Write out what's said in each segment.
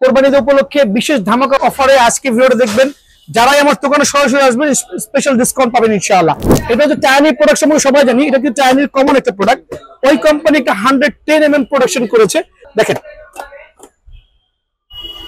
কোরবানি ঈদ উপলক্ষে বিশেষ ধামাকা অফারে আজকে ভিডিওটা দেখবেন। যারাই আমার দোকানে সরাসরি আসবেন স্পেশাল ডিসকাউন্ট পাবেন ইনশাআল্লাহ। এটা হচ্ছে টাইনির প্রোডাক্ট সম্পর্কে সবাই জানি, এটা কিন্তু টাইনির কমন একটা প্রোডাক্ট। ওই কোম্পানি একটা 110 প্রোডাকশন করেছে। দেখেন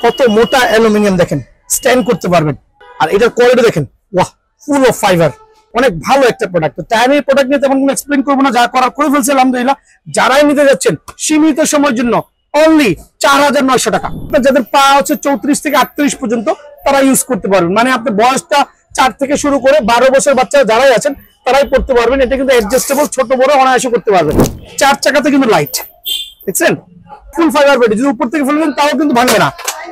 কত মোটা অ্যালুমিনিয়াম, দেখেন স্ট্যান্ড করতে পারবেন। আর এটার কোয়ালিটি দেখেন, ওয়াহ, ফুল অফ ফাইবার, অনেক ভালো একটা প্রোডাক্ট। তো টাইনির প্রোডাক্ট নিয়ে তেমন কোনো এক্সপ্লেইন করবো না, যা করার করে ফেলছে আলহামদুলিল্লাহ। যারাই নিতে যাচ্ছেন সীমিত সময়ের জন্য অনলি 4900 টাকা। যাদের পা হচ্ছে 34 থেকে 38 পর্যন্ত তারা ইউজ করতে পারবেন। মানে আপনার বয়সটা 4 থেকে শুরু করে 12 বছর বাচ্চা যারাই আছেন তারাই পড়তে পারবেন। এটা কিন্তু অ্যাডজাস্টেবল, ছোট বড় অনায়াসে করতে পারবেন। 4 চাকাতে কিন্তু লাইট, দেখছেন ফুল ফাইবার বেড, যদি উপর থেকে ফেলবেন তাও কিন্তু ভাঙবে না।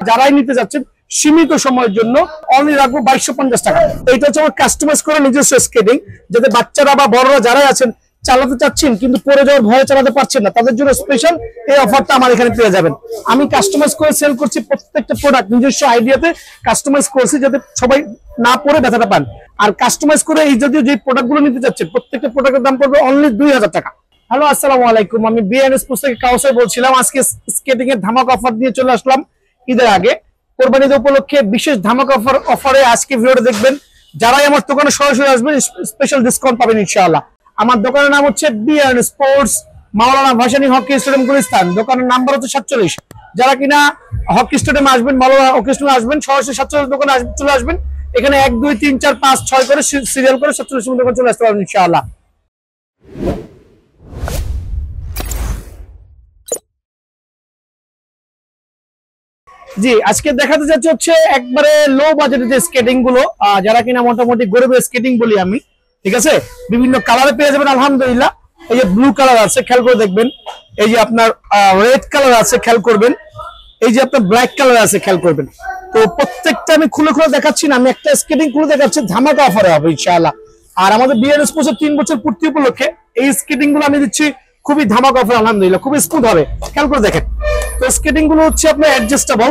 যারাই নিতে যাচ্ছেন সীমিত সময়ের জন্য অনলি রাখবো 2250 টাকা। এটা হচ্ছে আমার কাস্টমাইজ করে নিজস্ব স্কেটিং, যাতে বাচ্চারা বা বড়রা যারাই আছেন চালাতে চাচ্ছেন কিন্তু পড়ে যাওয়ার ভয়ে চালাতে পারছেন না, তাদের জন্য স্পেশাল এই অফারটা আমার এখানে পেয়ে যাবেন। আমি কাস্টমাইজ করে সেল করছি প্রত্যেকটা প্রোডাক্ট নিজস্ব আইডিয়াতে কাস্টমাইজ করছি, যাতে সবাই না পড়ে ব্যথাটা পান। আর কাস্টমাইজ করে এই যদিও যে প্রোডাক্টগুলো নিতে চাচ্ছেন প্রত্যেকটা প্রোডাক্টের দাম পড়বে অনলি 2000 টাকা। হ্যালো, আসসালামু আলাইকুম, আমি বিএন স্পোর্টস থেকে কাউসার বলছিলাম। আজকে স্কেটিং এর ধামাকা অফার দিয়ে চলে আসলাম ঈদের আগে। কোরবানি ঈদ উপলক্ষে বিশেষ ধামাকা অফারে আজকে ভিডিওটা দেখবেন। যারাই আমার দোকানে সরাসরি আসবেন স্পেশাল ডিসকাউন্ট পাবেন ইনশাআল্লাহ। আমার দোকানের নাম হচ্ছে বিএন স্পোর্টস, মাওলানা ভাসানী হকি স্টেডিয়াম গুলিস্তান। দোকানের নাম্বার হচ্ছে 47। যারা কিনা হকি স্টেডিয়ামে আসবেন, মাওলানা হকি স্টেডিয়ামে আসবেন, সরাসরি 47 দোকানে চলে আসবেন। এখানে 1 2 3 4 5 6 করে সিরিয়াল করে 47 দোকানে চলে আসতে পারবেন ইনশাআল্লাহ। জি, আজকে দেখাতে যাচ্ছে হচ্ছে একবারে লো বাজেটের যে স্কেটিং গুলো, যারা কিনা মোটামুটি গরিবের স্কেটিং বলি আমি, ঠিক আছে। বিভিন্ন কালারে পেয়ে যাবেন আলহামদুলিল্লাহ। এই যে ব্লু কালার আছে, খেয়াল করে দেখবেন। এই যে আপনার রেড কালার আছে, খেয়াল করবেন। এই যে আপনার ব্ল্যাক কালার আছে, খেয়াল করবেন। তো প্রত্যেকটা আমি খুলে খুলে দেখাচ্ছি না, আমি একটা স্কেটিং খুলে দেখাচ্ছি, ধামাকা অফারে হবে ইনশাআল্লাহ। আর আমাদের বিএন স্পোর্টস 3 বছর পূর্তি উপলক্ষে এই স্কেটিং গুলো আমি দিচ্ছি খুবই ধামাকা অফার আলহামদুলিল্লাহ, খুবই স্মুথ হবে। খেয়াল করে দেখেন। তো স্কেটিং গুলো হচ্ছে আপনার অ্যাডজাস্টেবল,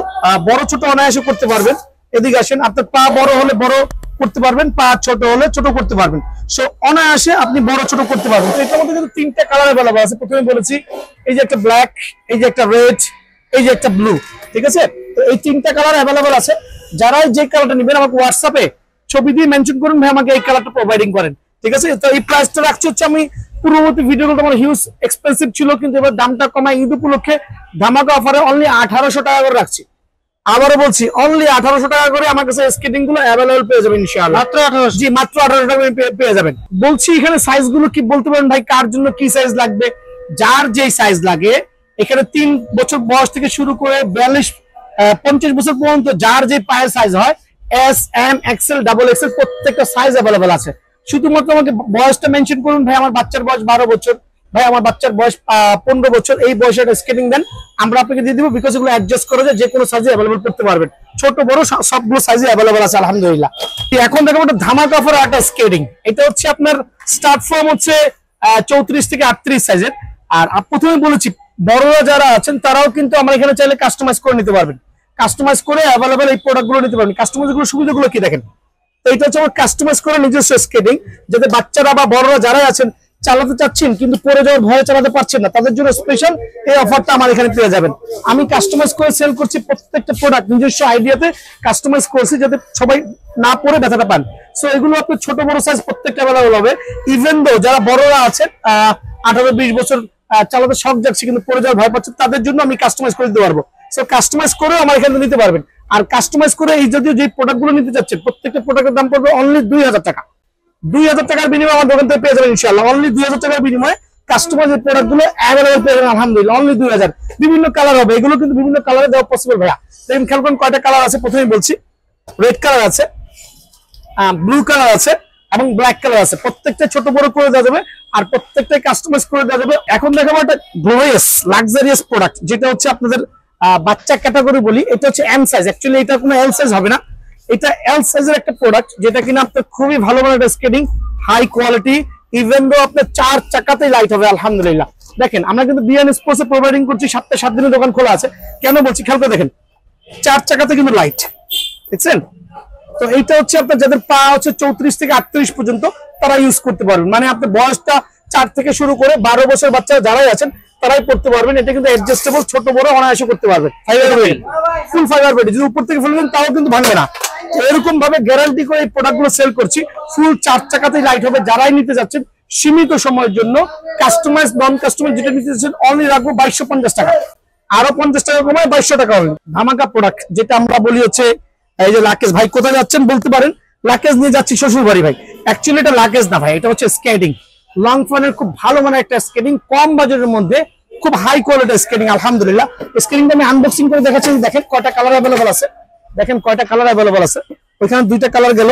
বড় ছোট অনায়াসে করতে পারবেন। এদিকে আসেন, আপনার পা বড় হলে বড় করতে পারবেন, পা ছোট হলে ছোট করতে পারবেন। সো অনায়াসে আপনি বড় ছোট করতে পারবেন। তো এটার মধ্যে কিন্তু 3টা কালার अवेलेबल আছে। প্রথমে বলেছি এই যে একটা ব্ল্যাক, এই যে একটা রেড, এই যে একটা ব্লু, ঠিক আছে। তো এই 3টা কালার अवेलेबल আছে। যারাই যে কালারটা নেবেন আমাকে হোয়াটসঅ্যাপে ছবি দিয়ে মেনশন করুন, ভাই আমাকে এই কালারটা প্রোভাইডিং করেন, ঠিক আছে। তো এই প্রাইসটা রাখছি হচ্ছে, আমি পূর্ববর্তী ভিডিওগুলো আমার হিউজ এক্সপেন্সিভ ছিল, কিন্তু এবার দামটা কমায় ঈদ উপলক্ষে ধামাকা অফারে অনলি 1800 টাকা করে রাখছি। আবারও বলছি অনলি 1800 টাকা করে আমার কাছে স্কেটিং গুলো अवेलेबल পেয়ে যাবেন ইনশাআল্লাহ। মাত্র 1800? জি, মাত্র 1800 টাকা পেয়ে যাবেন। বলছি এখানে সাইজ গুলো কি বলতে পারেন ভাই, কার জন্য কি সাইজ লাগবে? যার যেই সাইজ লাগে, এখানে 3 বছর বয়স থেকে শুরু করে 42 50 বছর পর্যন্ত যার যে পায়ের সাইজ হয়, S M XL double XL প্রত্যেকটা সাইজ अवेलेबल আছে। শুধুমাত্র আমাকে বয়সটা মেনশন করুন, ভাই আমার বাচ্চার বয়স 12 বছর, ভাই আমার বাচ্চার বয়স 15 বছর, এই বয়সে একটা স্কেটিং দেন, আমরা আপনাকে দিয়ে দিব। বিকজ এগুলো অ্যাডজাস্ট করে যে কোনো সাইজে अवेलेबल করতে পারবেন, ছোট বড় সবগুলো সাইজে अवेलेबल আছে আলহামদুলিল্লাহ। এখন দেখো একটা ধামাকা অফার একটা স্কেটিং, এটা হচ্ছে আপনার স্টার্ট ফর্ম হচ্ছে 34 থেকে 38 সাইজের। আর প্রথমে বলেছি বড়রা যারা আছেন তারাও কিন্তু আমরা এখানে চাইলে কাস্টমাইজ করে নিতে পারবেন, কাস্টমাইজ করে अवेलेबल এই প্রোডাক্টগুলো নিতে পারবেন। কাস্টমাইজ গুলো সুবিধাগুলো কি দেখেন। তো এটা হচ্ছে আমার কাস্টমাইজ করে নিজস্ব স্কেটিং, যাতে বাচ্চারা বা বড়রা যারাই আছেন চালাতে চাচ্ছেন কিন্তু পড়ে যাওয়ার ভয়ে চালাতে পারছেন না, তাদের জন্য স্পেশাল এই অফারটা আমার এখানে পেয়ে যাবেন। আমি কাস্টমাইজ করে সেল করছি প্রত্যেকটা প্রোডাক্ট নিজস্ব আইডিয়াতে কাস্টমাইজ করছি, যাতে সবাই না পড়ে ব্যথাটা পান। সো এগুলো আপনার ছোট বড় সাইজ প্রত্যেকটা अवेलेबल হবে। ইভেন দো যারা বড়রা আছেন 18-20 বছর চালাতে শখ যাচ্ছে কিন্তু পড়ে যাওয়ার ভয় পাচ্ছেন, তাদের জন্য আমি কাস্টমাইজ করে দিতে পারবো। সো কাস্টমাইজ করেও আমার এখানে নিতে পারবেন। আর কাস্টমাইজ করে এই যদিও যে প্রোডাক্টগুলো নিতে চাচ্ছেন প্রত্যেকটা প্রোডাক্টের দাম পড়বে অনলি 2000 টাকা। 2000 টাকার বিনিময়ে আমার দোকান থেকে পেয়ে যাবেন ইনশাআল্লাহ। অনলি 2000 টাকার বিনিময়ে কাস্টমাইজের প্রোডাক্টগুলো अवेलेबल পেয়ে যাবেন আলহামদুলিল্লাহ, অনলি 2000। বিভিন্ন কালার হবে, এগুলো কিন্তু বিভিন্ন কালারে দেওয়া পসিবল ভাইয়া। দেখেন খেয়াল করুন কয়টা কালার আছে। প্রথমেই বলছি রেড কালার আছে, ব্লু কালার আছে এবং ব্ল্যাক কালার আছে। প্রত্যেকটা ছোট বড় করে দেওয়া যাবে আর প্রত্যেকটা কাস্টমাইজ করে দেওয়া যাবে। এখন দেখাবো একটা গ্লোরিয়াস লাক্সারিয়াস প্রোডাক্ট, যেটা হচ্ছে আপনাদের বাচ্চা ক্যাটাগরি বলি। এটা হচ্ছে এম সাইজ, অ্যাকচুয়ালি এটা কোনো এল সাইজ হবে না, এটা এল সাইজের একটা প্রোডাক্ট, যেটা কিনা আপনার খুবই ভালো মানের একটা skating, high quality. Even though আপনার 4 চাকাতেই লাইট হবে আলহামদুলিল্লাহ। দেখেন আমরা কিন্তু বিএন স্পোর্টস এ প্রোভাইডিং করছি, 7 দিনের দোকান খোলা আছে। কেন বলছি খেয়াল করে দেখেন, 4 চাকাতে কিন্তু লাইট, দেখছেন। তো এইটা হচ্ছে আপনার যাদের পা হচ্ছে 34 থেকে 38 পর্যন্ত তারা ইউজ করতে পারবেন। মানে আপনার বয়সটা 4 থেকে শুরু করে 12 বছর বাচ্চা যারাই আছেন তারাই পড়তে পারবেন। এটা কিন্তু অ্যাডজাস্টেবল, ছোট বড় অনায়াসে করতে পারবেন। ফুল ফাইবার বেড, যদি উপর থেকে ফেলবেন তাও কিন্তু ভাঙবে না। এরকম ভাবে গ্যারান্টি করে এই প্রোডাক্টগুলো সেল করছি। ফুল 4 চাকাতেই লাইট হবে। যারাই নিতে যাচ্ছেন সীমিত সময়ের জন্য, কাস্টমাইজ নন কাস্টমাইজ যেটা নিতে যাচ্ছেন অনলি রাখবো 2250 টাকা, আরো 50 টাকা কমায় 2200 টাকা অনলি। ধামাকা প্রোডাক্ট যেটা আমরা বলি হচ্ছে এই যে লাকেজ। ভাই কোথায় যাচ্ছেন বলতে পারেন, লাকেজ নিয়ে যাচ্ছি শ্বশুর বাড়ি। ভাই অ্যাকচুয়ালি এটা লাকেজ না ভাই, এটা হচ্ছে স্কেটিং। লং ফানের খুব ভালো মানে একটা স্কেটিং, কম বাজেটের মধ্যে খুব হাই কোয়ালিটির স্কেটিং। আলহামদুলিল্লাহ স্কেটিংটা আমি আনবক্সিং করে দেখাচ্ছি। দেখেন কয়টা কালার অ্যাভেলেবল আছে, দেখেন কয়টা কালার অ্যাভেলেবল আছে। ওইখানে 2টা কালার গেল,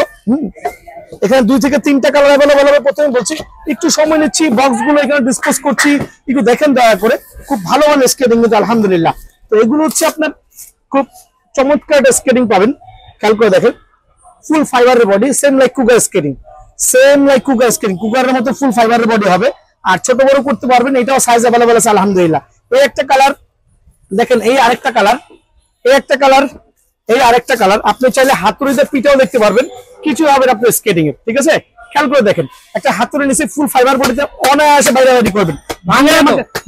এখানে 2 থেকে 3টা কালার অ্যাভেলেবল হবে। প্রথমে বলছি একটু সময় নিচ্ছি, বক্স গুলো এখানে ডিসকাস করছি, একটু দেখেন দয়া করে। খুব ভালো মানে স্কেটিং কিন্তু আলহামদুলিল্লাহ। তো এগুলো হচ্ছে আপনার খুব চমৎকার স্কেটিং পাবেন। খেয়াল করে দেখেন, ফুল ফাইবারের body, same like cougar skating, same like cougar skating. কুগারের মতো ফুল ফাইবারের বডি হবে, আর ছোট বড় করতে পারবেন। এটাও সাইজ অ্যাভেলেবল আছে আলহামদুলিল্লাহ। এই একটা কালার দেখেন, এই আরেকটা কালার, এই একটা কালার, এই আরেকটা কালার। আপনি চাইলে হাতুড়িতে পিটাও দেখতে পারবেন, কিছু হবে আপনার স্কেটিং এর। ঠিক আছে, খেয়াল করে দেখেন, একটা হাতুড়ি নিচে ফুল ফাইবার বডিতে অনায়াসে বাইরে করবেন।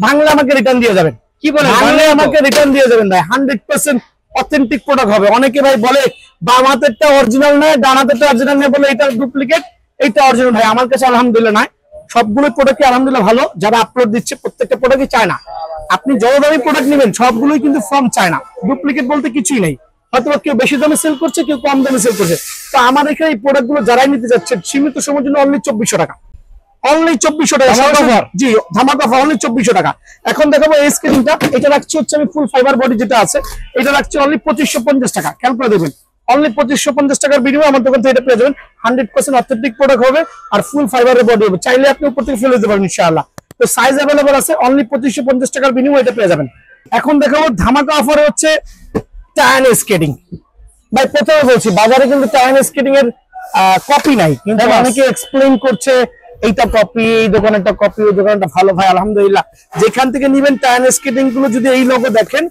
ভাঙলে আমাকে রিটার্ন দিয়ে যাবেন। কি বলেন, ভাঙলে আমাকে রিটার্ন দিয়ে যাবেন ভাই। 100% অথেন্টিক প্রোডাক্ট হবে। অনেকে ভাই বলে বাম হাতেরটা অরিজিনাল নয়, ডান হাতেরটা অরিজিনাল নয়, বলে এটা ডুপ্লিকেট, এইটা অরিজিনাল। ভাই আমার কাছে আলহামদুলিল্লাহ নাই, সবগুলো প্রোডাক্ট আলহামদুলিল্লাহ ভালো। যারা আপলোড দিচ্ছে প্রত্যেকটা প্রোডাক্টই চায় না। আপনি যত দামি প্রোডাক্ট নেবেন সবগুলোই কিন্তু ফর্ম চায় না, ডুপ্লিকেট বলতে কিছুই নেই। হয়তো কেউ বেশি দামে সেল করছে, কেউ কম দামে সেল করছে। তো আমার এখানে এই প্রোডাক্ট গুলো যারাই নিতে যাচ্ছেন সীমিত সময়ের জন্য অনলি 2400 টাকা, অনলি 2400 টাকা। জি ধামাকা অফার, অনলি 2400 টাকা। এখন দেখাবো এই স্ক্রিনটা, এটা রাখছি হচ্ছে আমি ফুল ফাইবার বডি যেটা আছে, এটা রাখছি অনলি 2550 টাকা। খেয়াল করে দেবেন, অনলি 2550 টাকার বিনিময়ে আমার দোকান থেকে এটা পেয়ে যাবেন। 100% অথেন্টিক প্রোডাক্ট হবে, আর ফুল ফাইবারের বডি হবে। চাইলে আপনি উপর থেকে ফেলে দিতে পারবেন ইনশাআল্লাহ। তো সাইজ অ্যাভেলেবল আছে, অনলি 2550 টাকার বিনিময়ে এটা পেয়ে যাবেন। এখন দেখাবো ধামাকা অফারে হচ্ছে টায়ান স্কেটিং। ভাই প্রথমে বলছি, বাজারে কিন্তু টায়ান স্কেটিং এর কপি নাই, কিন্তু অনেকে এক্সপ্লেইন করছে এইটা কপি, এই দোকানেরটা কপি, ওই দোকানটা ভালো। ভাই আলহামদুলিল্লাহ, যেখান থেকে নিবেন টায়ান স্কেটিং গুলো যদি এই লোগো দেখেন,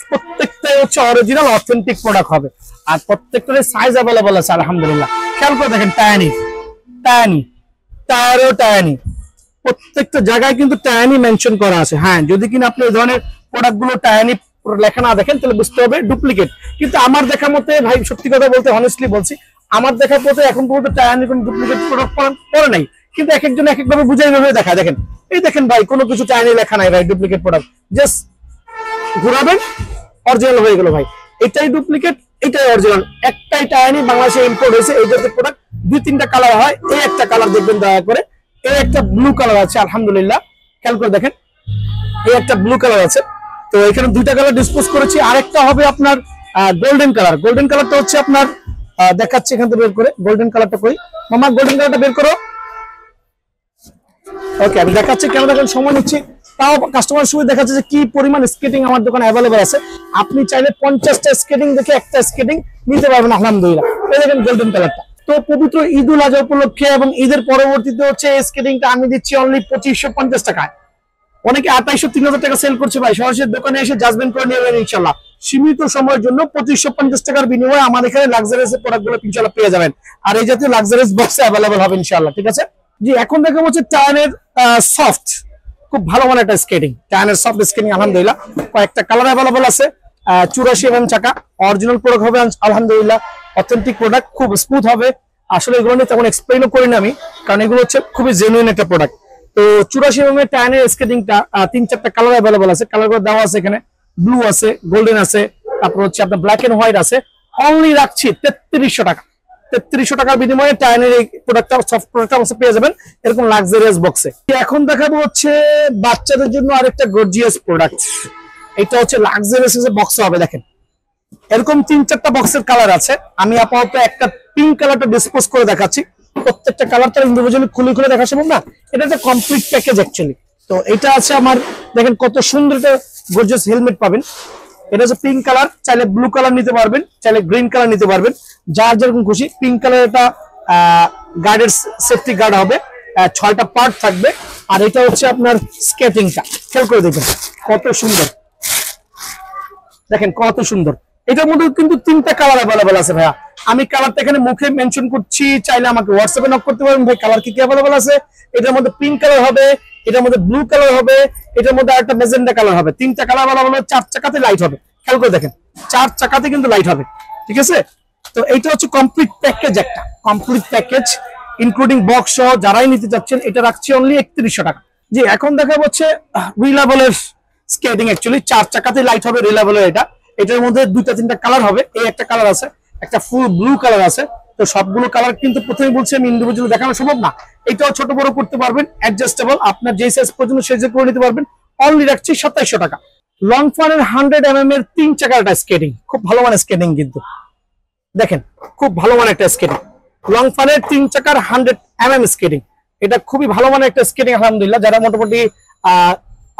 প্রত্যেকটাই হচ্ছে অরিজিনাল অথেন্টিক প্রোডাক্ট হবে, আর প্রত্যেকটার সাইজ অ্যাভেলেবল আছে আলহামদুলিল্লাহ। খেয়াল করে দেখেন, টায়ানি টায়ানি টায়ারও টায়ানি, প্রত্যেকটা জায়গায় কিন্তু টায়ানি মেনশন করা আছে। হ্যাঁ, যদি কিনা আপনি এই ধরনের প্রোডাক্ট গুলো টায়ানি লেখা না দেখেন তাহলে বুঝতে হবে ডুপ্লিকেট। কিন্তু আমার দেখা মতে ভাই, সত্যি কথা বলতে অনেস্টলি বলছি, আমার দেখা মতে এখন পর্যন্ত টায়ানি কোনো ডুপ্লিকেট প্রোডাক্ট করে নাই। কিন্তু এক একজন এক একভাবে বুঝাই ভাবে দেখা। দেখেন, এই দেখেন ভাই, কোনো কিছু টায়ানি লেখা নাই ভাই, ডুপ্লিকেট প্রোডাক্ট। জাস্ট ঘুরাবেন, অরিজিনাল হয়ে গেল ভাই। এটাই ডুপ্লিকেট, এটাই অরিজিনাল। একটাই টায়ানি বাংলাদেশে ইম্পোর্ট হয়েছে। এই জাতীয় প্রোডাক্ট 2-3টা কালার হয়। এই একটা কালার দেখবেন দয়া করে, এই একটা ব্লু কালার আছে আলহামদুলিল্লাহ। খেয়াল করে দেখেন, এই একটা ব্লু কালার আছে। তো এখানে 2টা কালার ডিসপোজ করেছি। আরেকটা হবে আপনার গোল্ডেন কালার। গোল্ডেন কালারটা হচ্ছে আপনার দেখাচ্ছি এখান থেকে বের করে। গোল্ডেন কালারটা কই মামা, গোল্ডেন কালারটা বের করো। ওকে, আমি দেখাচ্ছি, কেন দেখেন সময় নিচ্ছি, তাও কাস্টমার সুবিধা দেখাচ্ছে যে কি পরিমাণ স্কেটিং আমার দোকানে অ্যাভেলেবল আছে। আপনি চাইলে 50টা স্কেটিং দেখে একটা স্কেটিং নিতে পারবেন আলহামদুলিল্লাহ। এই দেখেন গোল্ডেন কালারটা। তো পবিত্র ঈদ উল আজহা উপলক্ষে এবং ঈদের পরবর্তীতে হচ্ছে এই স্কেটিংটা আমি দিচ্ছি অনলি 2550 টাকায়। অনেকে 2800-3000 টাকা সেল করছে ভাই, সরাসরি দোকানে এসে জাজমেন্ট করে নেবেন ইনশাআল্লাহ। সীমিত সময়ের জন্য 2550 টাকার বিনিময়ে আমার এখানে লাক্সারিয়াস প্রোডাক্টগুলো ইনশাআল্লাহ পেয়ে যাবেন। আর এই জাতীয় লাক্সারিয়াস বক্সে অ্যাভেলেবল হবে ইনশাআল্লাহ। ঠিক আছে জি, এখন দেখা হচ্ছে টায়ানের সফট, খুব ভালো মানে একটা স্কেটিং। টায়ানের সফট স্কেটিং আলহামদুলিল্লাহ, কয়েকটা কালার অ্যাভেলেবল আছে। 84 mm চাকা, অরিজিনাল প্রোডাক্ট হবে আলহামদুলিল্লাহ, অথেন্টিক প্রোডাক্ট, খুব স্মুথ হবে। আসলে এগুলো নিয়ে তেমন এক্সপ্লেইনও করি না আমি, কারণ এগুলো হচ্ছে খুবই জেনুইন একটা প্রোডাক্ট। তো 84 mm টায়ানের স্কেটিংটা 3-4টা কালার অ্যাভেলেবল আছে। কালারগুলো দেওয়া আছে এখানে, ব্লু আছে, গোল্ডেন আছে, তারপর হচ্ছে আপনার ব্ল্যাক এন্ড হোয়াইট আছে। অনলি রাখছি 3300 টাকা। 3300 টাকার বিনিময়ে টায়ানের এই প্রোডাক্টটা, সফট প্রোডাক্টটা পেয়ে যাবেন এরকম লাক্সারিয়াস বক্সে। এখন দেখাবো হচ্ছে বাচ্চাদের জন্য আরেকটা গর্জিয়াস প্রোডাক্ট। এটা হচ্ছে লাক্সারিয়াস বক্সে হবে। দেখেন, এরকম 3-4টা বক্সের কালার আছে। আমি আপাতত একটা পিঙ্ক কালারটা ডিসপোজ করে দেখাচ্ছি। প্রত্যেকটা কালারটা ইন্ডিভিজুয়ালি খুলে খুলে দেখা সম্ভব না, এটা একটা কমপ্লিট প্যাকেজ অ্যাকচুয়ালি। তো এটা আছে আমার, দেখেন কত সুন্দর একটা গর্জিয়াস হেলমেট পাবেন। এটা হচ্ছে পিঙ্ক কালার, চাইলে ব্লু কালার নিতে পারবেন, চাইলে গ্রিন কালার নিতে পারবেন, যার যেরকম খুশি। পিঙ্ক কালার এটা গার্ডের সেফটি গার্ড হবে, 6টা পার্ট থাকবে। আর এটা হচ্ছে আপনার স্কেটিংটা, খেয়াল করে দেখবেন কত সুন্দর, দেখেন কত সুন্দর। এটার মধ্যে কিন্তু 3টা কালার অ্যাভেলেবল আছে ভাইয়া। আমি কালারটা এখানে মুখে মেনশন করছি, চাইলে আমাকে হোয়াটসঅ্যাপে নক করতে পারবেন ভাই কালার কি কি অ্যাভেলেবল আছে। এটার মধ্যে পিঙ্ক কালার হবে, এটার মধ্যে ব্লু কালার হবে, এটার মধ্যে আরেকটা মেজেন্ডা কালার হবে, তিনটা কালার বলা হলো, 4 চাকাতে লাইট হবে। খেয়াল করে দেখেন 4 চাকাতে কিন্তু লাইট হবে, ঠিক আছে। তো এইটা হচ্ছে কমপ্লিট প্যাকেজ, একটা কমপ্লিট প্যাকেজ ইনক্লুডিং বক্স সহ যারাই নিতে চাচ্ছেন এটা রাখছি অনলি 3100 টাকা। জি এখন দেখা হচ্ছে রিলায়েবলের স্কেটিং, অ্যাকচুয়ালি 4 চাকাতে লাইট হবে রিলায়েবলের। এটার মধ্যে 2-3টা কালার হবে, এই একটা কালার আছে, একটা ফুল ব্লু কালার আছে। তো সবগুলো কালার কিন্তু প্রথমে বলছি আমি ইন্ডিভিজুয়াল দেখানো সম্ভব না, এটাও ছোট বড় করতে পারবেন, অ্যাডজাস্টেবল, আপনার যে সাইজ পর্যন্ত সেই সাইজ করে নিতে পারবেন। অনলি রাখছি 2700 টাকা। লং ফানের 100 mm এর 3 চাকার একটা স্কেটিং, খুব ভালো মানের স্কেটিং কিন্তু দেখেন, খুব ভালো মানের একটা স্কেটিং, লং ফানের 3 চাকার 100 mm স্কেটিং, এটা খুবই ভালো মানের একটা স্কেটিং আলহামদুলিল্লাহ। যারা মোটামুটি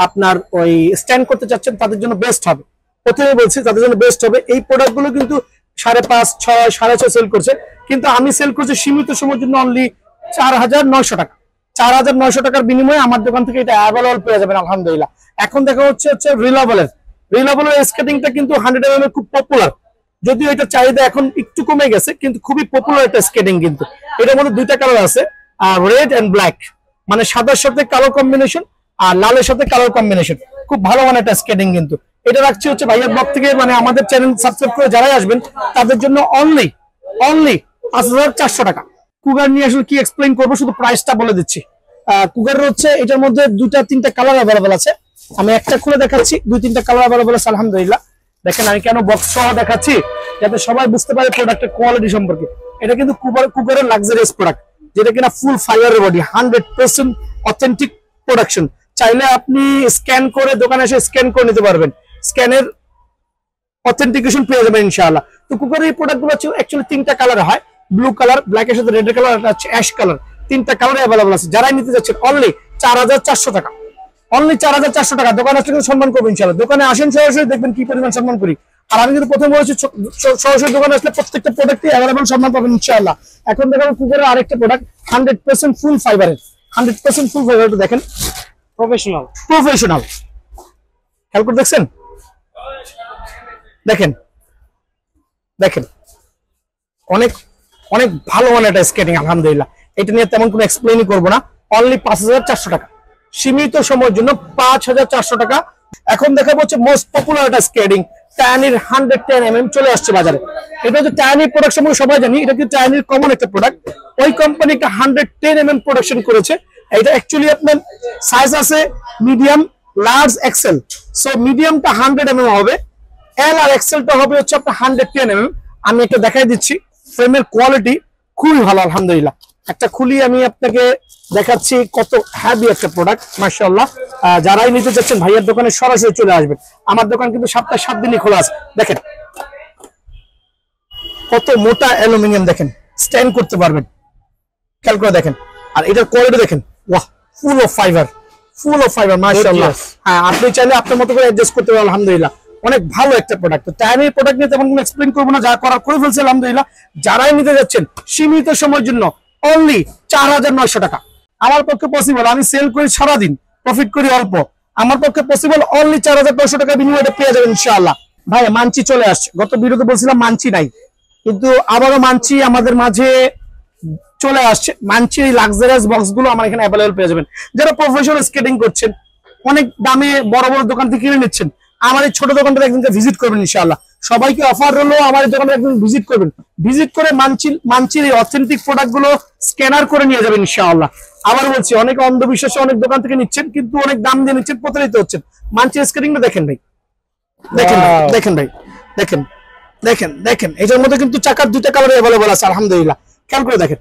আপনার ওই স্ট্যান্ড করতে চাচ্ছেন তাদের জন্য বেস্ট হবে, প্রথমে বলছি তাদের জন্য বেস্ট হবে। এই প্রোডাক্ট গুলো কিন্তু 5.5, 6, 6.5 সেল করছে, কিন্তু আমি সেল করছি সীমিত সময়ের জন্য অনলি 4900 টাকা। 4900 টাকার বিনিময়ে আমার দোকান থেকে এটা অ্যাভেলেবল পেয়ে যাবেন আলহামদুলিল্লাহ। এখন দেখা হচ্ছে রিলায়েবলের স্কেটিংটা কিন্তু 100 mm খুব পপুলার, যদিও এটা চাহিদা এখন একটু কমে গেছে, কিন্তু খুবই পপুলার একটা স্কেটিং। কিন্তু এটার মধ্যে 2টা কালার আছে, রেড এন্ড ব্ল্যাক, মানে সাদার সাথে কালো কম্বিনেশন আর লালের সাথে কালার কম্বিনেশন, খুব ভালো মানের একটা স্কেটিং কিন্তু। এটা রাখছি হচ্ছে ভাইয়ার ব্লগ থেকে, মানে আমাদের চ্যানেল সাবস্ক্রাইব করে যারাই আসবেন তাদের জন্য অনলি 5400 টাকা। কুগার নিয়ে আসলে কি এক্সপ্লেইন করবো, শুধু প্রাইসটা বলে দিচ্ছি। কুগারের হচ্ছে এটার মধ্যে 2-3টা কালার অ্যাভেলেবল আছে, আমি একটা খুলে দেখাচ্ছি, 2-3টা কালার অ্যাভেলেবল আছে আলহামদুলিল্লাহ। দেখেন আমি কেন বক্স সহ দেখাচ্ছি, যাতে সবাই বুঝতে পারে প্রোডাক্টের কোয়ালিটি সম্পর্কে। এটা কিন্তু কুগারের লাক্সারিয়াস প্রোডাক্ট, যেটা কিনা ফুল ফাইবারের বডি, 100% অথেন্টিক প্রোডাকশন। চাইলে আপনি স্ক্যান করে দোকানে এসে স্ক্যান করে নিতে পারবেন, স্ক্যানের অথেন্টিকেশন পেয়ে যাবেন ইনশাআল্লাহ। তো কুকারের এই প্রোডাক্টগুলো হচ্ছে অ্যাকচুয়ালি 3টা কালার হয়, ব্লু কালার, ব্ল্যাকের সাথে রেড কালার, আর হচ্ছে অ্যাশ কালার, 3টা কালার অ্যাভেলেবল আছে। যারাই নিতে যাচ্ছেন অনলি 4400 টাকা, অনলি 4400 টাকা। দোকানে আসলে কিন্তু সম্মান করবেন ইনশাআল্লাহ, দোকানে আসেন সরাসরি দেখবেন কি পরিমাণ সম্মান করি। আর আমি কিন্তু প্রথম বলেছি সরাসরি দোকানে আসলে প্রত্যেকটা প্রোডাক্টই অ্যাভেলেবল সম্মান পাবেন ইনশাআল্লাহ। এখন দেখাবো কুকারের আরেকটা প্রোডাক্ট 100% ফুল ফাইবারের, 100% ফুল ফাইবার, দেখেন প্রফেশনাল খেয়াল করে দেখছেন, দেখেন অনেক অনেক ভালো মানের একটা স্কেটিং আলহামদুলিল্লাহ। এটা নিয়ে তেমন কোনো এক্সপ্লেইনই করবো না, অনলি 5400 টাকা, সীমিত সময়ের জন্য 5400 টাকা। এখন দেখাবো হচ্ছে মোস্ট পপুলার একটা স্কেটিং, টায়ানির 110 mm চলে আসছে বাজারে। এটা হচ্ছে টায়ানির প্রোডাক্ট সম্পর্কে সবাই জানি, এটা কিন্তু টায়ানির কমন একটা প্রোডাক্ট। ওই কোম্পানি একটা 110 mm প্রোডাকশন করেছে। এটা অ্যাকচুয়ালি আপনার সাইজ আছে মিডিয়াম, লার্জ, এক্সেল। সো মিডিয়ামটা 100 mm হবে, এল আর এক্সেলটা হবে হচ্ছে আপনার 110 mm। আমি একটা দেখাই দিচ্ছি, ফ্রেমের কোয়ালিটি খুবই ভালো আলহামদুলিল্লাহ। একটা খুলি আমি আপনাকে দেখাচ্ছি, কত হ্যাভি একটা প্রোডাক্ট মাশাআল্লাহ। যারাই নিতে চাচ্ছেন ভাইয়ার দোকানে সরাসরি চলে আসবেন, আমার দোকান কিন্তু সপ্তাহে 7 দিনই খোলা আছে। দেখেন কত মোটা অ্যালুমিনিয়াম, দেখেন স্ট্যান্ড করতে পারবেন, খেয়াল করে দেখেন। আর এটার কোয়ালিটি দেখেন, ওয়াহ, ফুল অফ ফাইবার মাশাআল্লাহ। হ্যাঁ, আপনি চাইলে আপনার মতো করে অ্যাডজাস্ট করতে পারবেন আলহামদুলিল্লাহ, অনেক ভালো একটা প্রোডাক্ট। তো টায়ানির প্রোডাক্ট নিয়ে তেমন কোনো এক্সপ্লেইন করবো না, যা করার করে ফেলছে আলহামদুলিল্লাহ। যারাই নিতে যাচ্ছেন সীমিত সময়ের জন্য অনলি 4900 টাকা। আমার পক্ষে পসিবল, আমি সেল করি সারাদিন, প্রফিট করি অল্প, আমার পক্ষে পসিবল অনলি 4900 টাকা বিনিময়ে পেয়ে যাবেন ইনশাআল্লাহ। ভাই মানচি চলে আসছে, গত ভিডিওতে বলছিলাম মানচি নাই, কিন্তু আবারও মানচি আমাদের মাঝে চলে আসছে। মানচির লাক্সারিয়াস বক্স গুলো আমার এখানে অ্যাভেলেবল পেয়ে যাবেন। যারা প্রফেশনাল স্কেটিং করছেন, অনেক দামে বড় বড় দোকান থেকে কিনে নিচ্ছেন, আমার এই ছোট দোকানটা একদিন ভিজিট করবেন ইনশাআল্লাহ। সবাইকে অফার হলো আমার এই দোকানে একদিন ভিজিট করবেন, ভিজিট করে মানচির এই অথেন্টিক প্রোডাক্ট গুলো স্ক্যানার করে নিয়ে যাবেন ইনশাআল্লাহ। আবার বলছি, অনেক অন্ধবিশ্বাসে অনেক দোকান থেকে নিচ্ছেন, কিন্তু অনেক দাম দিয়ে নিচ্ছেন, প্রতারিত হচ্ছেন। মানচির স্কেটিংটা দেখেন ভাই, দেখেন এটার মধ্যে কিন্তু চাকার 2টা কালার অ্যাভেলেবল আছে আলহামদুলিল্লাহ, খেয়াল করে দেখেন।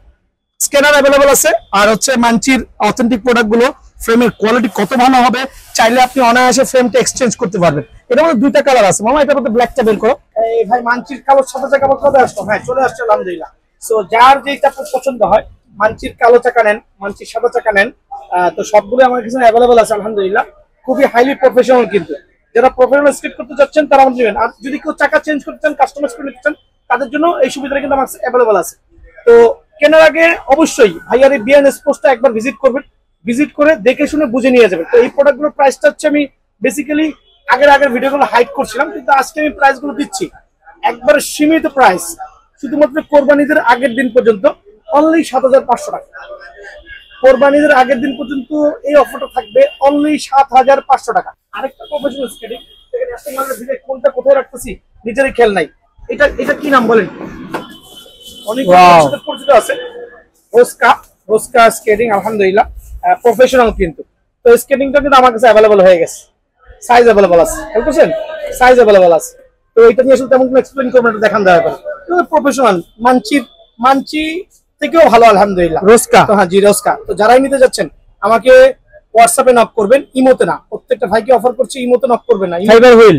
স্ক্যানার অ্যাভেলেবল আছে, আর হচ্ছে মানচির অথেন্টিক প্রোডাক্ট গুলো, ফ্রেমের কোয়ালিটি কত ভালো হবে, চাইলে আপনি অনায়াসে ফ্রেমটা এক্সচেঞ্জ করতে পারবেন। এটার মধ্যে 2টা কালার আছে, মামা এটার মধ্যে ব্ল্যাকটা বের করো। এই ভাই মানচির কালো সাদা চাকা কবে আসতো? হ্যাঁ চলে আসছে আলহামদুলিল্লাহ। সো যার যেটা পছন্দ হয়, মানচির কালো চাকা নেন, মানচির সাদা চাকা নেন, তো সবগুলো আমার কাছে অ্যাভেলেবল আছে আলহামদুলিল্লাহ। খুবই হাইলি প্রফেশনাল, কিন্তু যারা প্রফেশনাল স্কেট করতে চাচ্ছেন তারা আমাদের নেবেন। আর যদি কেউ চাকা চেঞ্জ করতে চান, কাস্টমাইজ করে নিতে চান, তাদের জন্য এই সুবিধাটা কিন্তু আমার অ্যাভেলেবল আছে। তো কেনার আগে অবশ্যই ভাইয়ার এই বিএন স্পোর্টসটা একবার ভিজিট করবেন, ভিজিট করে দেখে শুনে বুঝে নিয়ে যাবেন। তো এই প্রোডাক্টগুলোর প্রাইসটা হচ্ছে, আমি বেসিক্যালি আগের ভিডিওগুলো হাইড করছিলাম, কিন্তু আজকে আমি প্রাইসগুলো দিচ্ছি একবার সীমিত প্রাইস, শুধুমাত্র কোরবানিদের আগের দিন পর্যন্ত অনলি 7500 টাকা। কোরবানিদের আগের দিন পর্যন্ত এই অফারটা থাকবে অনলি ৭,৫০০ টাকা। আরেকটা প্রফেশনাল স্কেটিং, কোনটা কোথায় রাখতেছি নিজেরই খেয়াল নাই। এটা এটা কি নাম বলেন? অনেক পরিচিত আছে, রোস্কা স্কেটিং, আলহামদুলিল্লাহ প্রফেশনাল। কিন্তু তো স্কেটিংটা কিন্তু আমার কাছে অ্যাভেলেবল হয়ে গেছে, সাইজ অ্যাভেলেবল আছে, বুঝছেন? সাইজ অ্যাভেলেবল আছে। তো এটা নিয়ে আসলে তেমন কোনো এক্সপ্লেইন করবো না, দেখান দেওয়া করে প্রফেশনাল। মানচি থেকেও ভালো আলহামদুলিল্লাহ রোস্কা। তো হ্যাঁ জি রোস্কা। তো যারাই নিতে যাচ্ছেন আমাকে হোয়াটসঅ্যাপে নক করবেন, ইমোতে না। প্রত্যেকটা ভাইকে অফার করছি, ইমোতে নক করবেন না।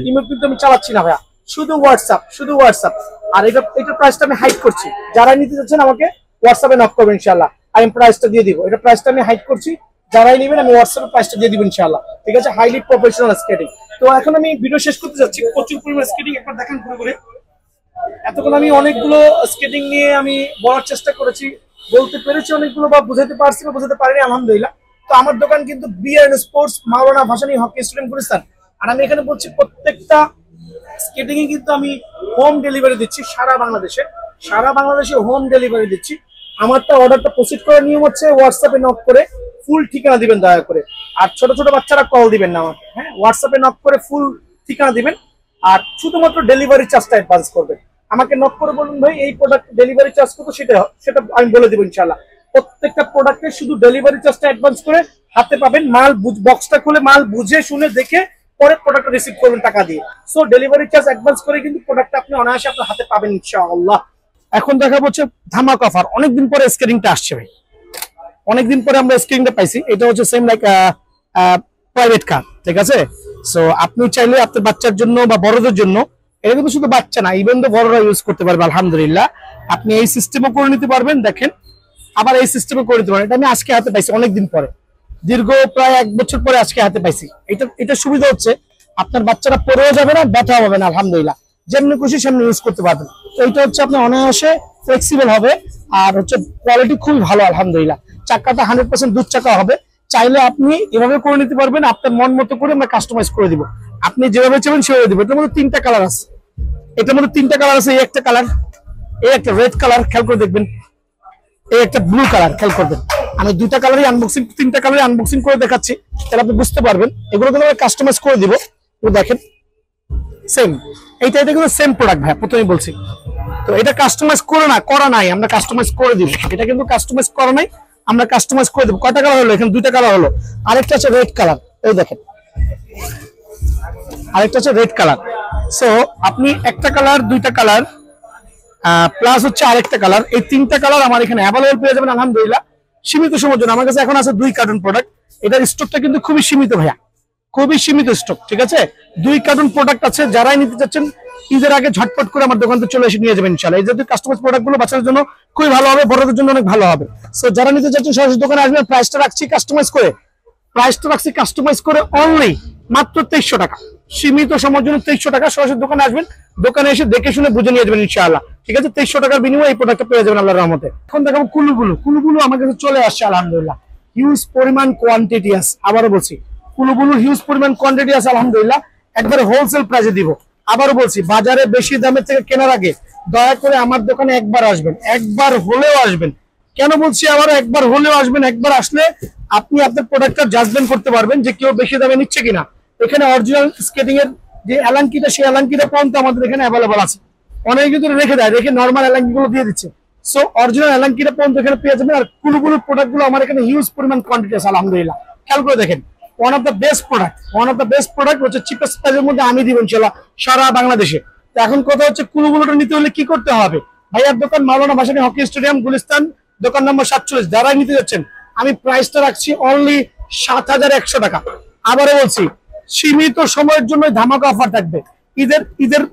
ইমো কিন্তু আমি চালাচ্ছি না ভাইয়া, শুধু হোয়াটসঅ্যাপ। আর এটা প্রাইসটা আমি হাইড করছি। যারাই নিতে যাচ্ছেন আমাকে হোয়াটসঅ্যাপে নক করবেন, ইনশাআল্লাহ আমি প্রাইসটা দিয়ে দিব। এটা প্রাইসটা আমি হাইড করছি, যারাই নেবেন আমি হোয়াটসঅ্যাপে প্রাইসটা দিয়ে দিব ইনশাআল্লাহ, ঠিক আছে? Highly professional skating. তো এখন আমি ভিডিও শেষ করতে যাচ্ছি। প্রচুর পরিমাণ স্কেটিং একবার দেখেন পুরো করে। এতক্ষণ আমি অনেকগুলো স্কেটিং নিয়ে আমি বলার চেষ্টা করেছি, বলতে পেরেছি অনেকগুলো, বা বুঝাতে পারছি বা বুঝাতে পারিনি, আলহামদুলিল্লাহ। তো আমার দোকান কিন্তু বিআরএন স্পোর্টস, মাওলানা ভাসানী হকি স্টেডিয়াম, গুলিস্তান। আর আমি এখানে বলছি প্রত্যেকটা স্কেটিং এ কিন্তু আমি হোম ডেলিভারি দিচ্ছি সারা বাংলাদেশে হোম ডেলিভারি দিচ্ছি। আমারটা অর্ডারটা প্রসিড করার নিয়ম হচ্ছে হোয়াটসঅ্যাপে নক করে ফুল ঠিকানা দিবেন দয়া করে। আর ছোট ছোট বাচ্চারা কল দিবেন না আমাকে, হ্যাঁ হোয়াটসঅ্যাপে নক করে ফুল ঠিকানা দিবেন। আর শুধুমাত্র ডেলিভারি চার্জটা অ্যাডভান্স করবেন। আমাকে নক করে বলুন ভাই এই প্রোডাক্ট ডেলিভারি চার্জ কত, সেটা আমি বলে দেবো ইনশাআল্লাহ। প্রত্যেকটা প্রোডাক্টে শুধু ডেলিভারি চার্জটা অ্যাডভান্স করে হাতে পাবেন। মাল বক্সটা খুলে মাল বুঝে শুনে দেখে পরে প্রোডাক্টটা রিসিভ করবেন টাকা দিয়ে। সো ডেলিভারি চার্জ অ্যাডভান্স করে কিন্তু প্রোডাক্টটা আপনি অনায়াসে আপনার হাতে পাবেন ইনশাআল্লাহ। এখন দেখাবো হচ্ছে ধামাকা অফার। অনেকদিন পরে স্কেটিংটা আসছে ভাই, অনেকদিন পরে আমরা স্কেটিংটা পাইছি। এটা হচ্ছে সেম লাইক প্রাইভেট কার, ঠিক আছে? সো আপনি চাইলে আপনার বাচ্চার জন্য বা বড়দের জন্য, এটা কিন্তু শুধু বাচ্চা না, ইভেন তো বড়রা ইউজ করতে পারবে আলহামদুলিল্লাহ। আপনি এই সিস্টেমও করে নিতে পারবেন, দেখেন আবার এই সিস্টেমে করে নিতে পারবেন। এটা আমি আজকে হাতে পাইছি অনেকদিন পরে, দীর্ঘ প্রায় 1 বছর পরে আজকে হাতে পাইছি। এটা সুবিধা হচ্ছে আপনার বাচ্চারা পড়েও যাবে না, ব্যথা হবে না, আলহামদুলিল্লাহ। যেমনি খুশি সেমনি ইউজ করতে পারবেন। তো এটা হচ্ছে আপনার অনায়াসে ফ্লেক্সিবল হবে, আর হচ্ছে কোয়ালিটি খুবই ভালো আলহামদুলিল্লাহ। চাকাটা 100% দুধ চাকা হবে। চাইলে আপনি এভাবে করে নিতে পারবেন, আপনার মন মতো করে আমরা কাস্টমাইজ করে দিব। আপনি যেভাবে চাইবেন সেভাবে দিব। এটার মধ্যে 3টা কালার আছে, এই একটা কালার, এই একটা রেড কালার, খেয়াল করে দেখবেন, এই একটা ব্লু কালার, খেয়াল করবেন। আমি 2টা কালারই আনবক্সিং, 3টা কালারই আনবক্সিং করে দেখাচ্ছি, তাহলে আপনি বুঝতে পারবেন। এগুলো কিন্তু আমরা কাস্টমাইজ করে দিব। তো দেখেন সেম, এটা কিন্তু সেম প্রোডাক্ট ভাই, প্রথমেই বলছি। তো এটা কাস্টমাইজ করা নাই, আমরা কাস্টমাইজ করে দিব। এটা কিন্তু কাস্টমাইজ করা নাই, আমরা কাস্টমাইজ করে দেব। কয়টা কালার হলো? এখানে 2টা কালার হলো, আরেকটা হচ্ছে রেড কালার, এই দেখেন আরেকটা হচ্ছে রেড কালার। সো আপনি একটা কালার, 2টা কালার প্লাস হচ্ছে আরেকটা কালার, এই 3টা কালার আমার এখানে অ্যাভেলেবল পেয়ে যাবেন আলহামদুলিল্লাহ। সীমিত সময়ের জন্য আমার কাছে এখন আছে 2 কার্টন প্রোডাক্ট। এটার স্টকটা কিন্তু খুবই সীমিত ভাইয়া, খুবই সীমিত স্টক, ঠিক আছে? 2 কার্টন প্রোডাক্ট আছে। যারাই নিতে চাচ্ছেন ঈদের আগে ঝটপট করে আমার দোকান থেকে চলে এসে নিয়ে যাবেন ইনশাআল্লাহ। এই যে কাস্টমাইজ প্রোডাক্ট গুলো বাচ্চাদের জন্য খুবই ভালো হবে, বড়দের জন্য অনেক ভালো হবে। সো যারা নিতে চাচ্ছেন সরাসরি দোকানে আসবেন। প্রাইসটা রাখছি কাস্টমাইজ করে অনলি মাত্র 2300 টাকা। সীমিত সময়ের জন্য 2300 টাকা। সরাসরি দোকানে আসবেন, দোকানে এসে দেখে শুনে বুঝে নিয়ে যাবেন ইনশাআল্লাহ, ঠিক আছে? 2300 টাকার বিনিময়ে এই প্রোডাক্টটা পেয়ে যাবেন আল্লাহর রহমতে। এখন দেখাবো কুলুগুলো আমার কাছে চলে আসছে আলহামদুলিল্লাহ। হিউজ পরিমাণ কোয়ান্টিটি আছে, আবারও বলছি কুলুগুলো হিউজ পরিমাণ কোয়ান্টিটি আছে আলহামদুলিল্লাহ। একবারে হোলসেল প্রাইসে দিব। আবারও বলছি বাজারে বেশি দামের থেকে কেনার আগে দয়া করে আমার দোকানে একবার আসবেন, একবার হলেও আসবেন। কেন বলছি আবারও একবার হলেও আসবেন? একবার আসলে আপনি আপনার প্রোডাক্টটা জাজমেন্ট করতে পারবেন যে কেউ বেশি দামে নিচ্ছে কিনা। এখানে অরিজিনাল স্কেটিং এর যে অ্যালাঙ্কিটা, সেই অ্যালাঙ্কিটা পর্যন্ত আমাদের এখানে অ্যাভেলেবল আছে। অনেকে কিন্তু রেখে দেয়, রেখে নর্মাল অ্যালাঙ্কি গুলো দিয়ে দিচ্ছে। সো অরিজিনাল অ্যালাঙ্কিটা পর্যন্ত এখানে পেয়ে যাবেন। আর কুলুগুলোর প্রোডাক্ট গুলো আমার এখানে হিউজ পরিমাণ কোয়ান্টিটি আছে আলহামদুলিল্লাহ। খেয়াল করে দেখেন, one of the best product হচ্ছে চিপেস্ট প্রাইসের মধ্যে আমি দিব ইনশাআল্লাহ সারা বাংলাদেশে। তো এখন কথা হচ্ছে কুলুগুলোটা নিতে হলে কি করতে হবে? ভাইয়ার দোকান মাওলানা ভাসানী হকি স্টেডিয়াম, গুলিস্তান, দোকান নম্বর 47। যারাই নিতে যাচ্ছেন আমি প্রাইসটা রাখছি অনলি ৭,১০০ টাকা। আবারও বলছি সীমিত সময়ের জন্য ধামাকা অফার থাকবে। ঈদের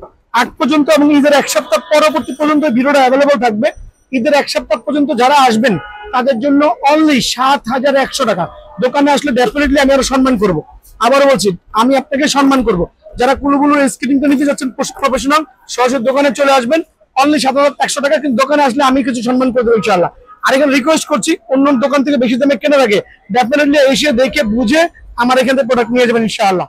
আগ পর্যন্ত এবং ঈদের 1 সপ্তাহ পরবর্তী পর্যন্ত ভিডিওটা অ্যাভেলেবল থাকবে। ঈদের 1 সপ্তাহ পর্যন্ত যারা আসবেন তাদের জন্য অনলি ৭,১০০ টাকা। দোকানে আসলে ডেফিনেটলি আমি আরো সম্মান করবো। আবারও বলছি আমি আপনাকে সম্মান করবো। যারা কুলুগুলোর স্কেটিংটা নিতে যাচ্ছেন প্রফেশনাল, সরাসরি দোকানে চলে আসবেন অনলি ৭,১০০ টাকা। কিন্তু দোকানে আসলে আমি কিছু সম্মান করে দেবো ইনশাআল্লাহ। আর এখানে রিকোয়েস্ট করছি অন্য দোকান থেকে বেশি দামে কেনার আগে ডেফিনেটলি এসে দেখে বুঝে আমার এখান থেকে প্রোডাক্ট নিয়ে যাবেন ইনশাআল্লাহ।